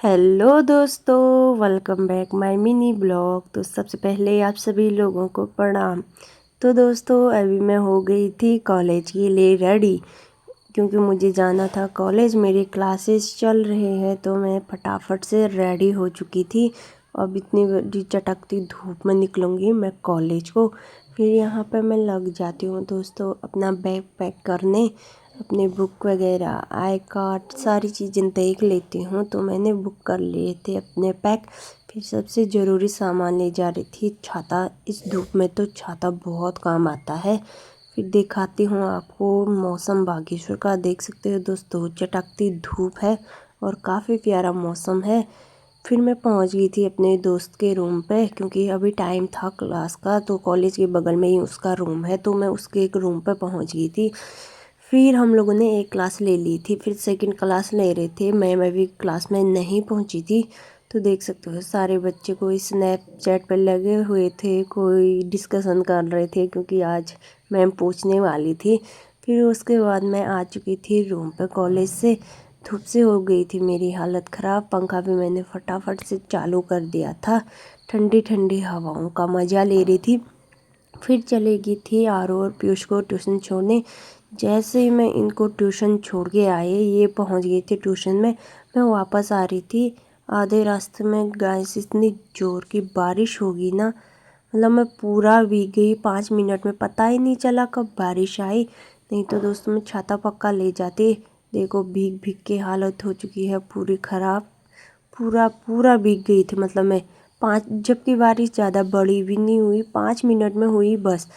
Hello दोस्तों, welcome back my mini blog. तो सबसे पहले आप सभी लोगों को प्रणाम। तो दोस्तों अभी मैं हो गई थी कॉलेज के लिए रेडी, क्योंकि मुझे जाना था कॉलेज। मेरी क्लासेस चल रहे हैं तो मैं फटाफट से रेडी हो चुकी थी। अब इतनी बड़ी चटकती धूप में निकलूँगी मैं कॉलेज को। फिर यहाँ पर मैं लग जाती हूँ दोस्तों अपना बैग पैक करने, अपने बुक वगैरह आई कार्ड सारी चीज़ें देख लेती हूँ। तो मैंने बुक कर लिए थे अपने पैक। फिर सबसे ज़रूरी सामान ले जा रही थी, छाता। इस धूप में तो छाता बहुत काम आता है। फिर दिखाती हूँ आपको मौसम बागेश्वर का। देख सकते हो दोस्तों, चटकती धूप है और काफ़ी प्यारा मौसम है। फिर मैं पहुँच गई थी अपने दोस्त के रूम पे, क्योंकि अभी टाइम था क्लास का। तो कॉलेज के बगल में ही उसका रूम है, तो मैं उसके एक रूम पे पहुँच गई थी। फिर हम लोगों ने एक क्लास ले ली थी, फिर सेकंड क्लास ले रहे थे। मैं अभी क्लास में नहीं पहुंची थी। तो देख सकते हो सारे बच्चे कोई स्नैपचैट पर लगे हुए थे, कोई डिस्कशन कर रहे थे, क्योंकि आज मैम पूछने वाली थी। फिर उसके बाद मैं आ चुकी थी रूम पे कॉलेज से। धूप से हो गई थी मेरी हालत ख़राब। पंखा भी मैंने फटाफट से चालू कर दिया था, ठंडी ठंडी हवाओं का मज़ा ले रही थी। फिर चलेगी थी आरो और पीयूष को ट्यूशन छोड़ने। जैसे ही मैं इनको ट्यूशन छोड़ के आए, ये पहुंच गए थे ट्यूशन में। मैं वापस आ रही थी, आधे रास्ते में गाइस इतनी ज़ोर की बारिश होगी ना, मतलब मैं पूरा भीग गई। 5 मिनट में पता ही नहीं चला कब बारिश आई। नहीं तो दोस्तों मैं छाता पक्का ले जाती। देखो भीग भीग के हालत हो चुकी है पूरी ख़राब। पूरा पूरा भीग गई थी, मतलब मैं जबकि बारिश ज़्यादा बड़ी भी नहीं हुई, 5 मिनट में हुई बस।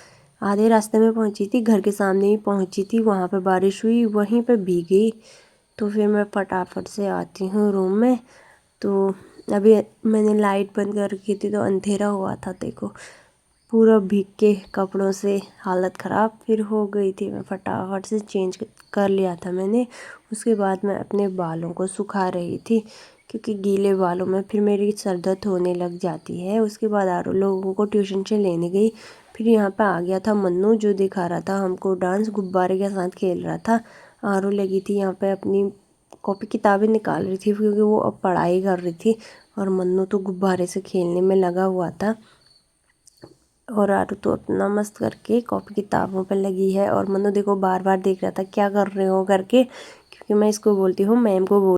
आधे रास्ते में पहुंची थी, घर के सामने ही पहुंची थी, वहाँ पे बारिश हुई, वहीं पे भीग गई। तो फिर मैं फटाफट से आती हूँ रूम में। तो अभी मैंने लाइट बंद कर रखी थी तो अंधेरा हुआ था। देखो पूरा भीग के कपड़ों से हालत ख़राब। फिर हो गई थी, मैं फटाफट से चेंज कर लिया था मैंने। उसके बाद मैं अपने बालों को सुखा रही थी, क्योंकि गीले बालों में फिर मेरी सर दर्द होने लग जाती है। उसके बाद आरो लोगों को ट्यूशन से लेने गई। फिर यहाँ पे आ गया था मन्नू, जो दिखा रहा था हमको डांस, गुब्बारे के साथ खेल रहा था। आरो लगी थी यहाँ पे अपनी कॉपी किताबें निकाल रही थी, क्योंकि वो अब पढ़ाई कर रही थी। और मन्नू तो गुब्बारे से खेलने में लगा हुआ था। और आरू तो अपना मस्त करके कॉपी किताबों पे लगी है। और मन्नू देखो बार बार देख रहा था क्या कर रहे हो करके, क्योंकि मैं इसको बोलती हूँ मैम को बोल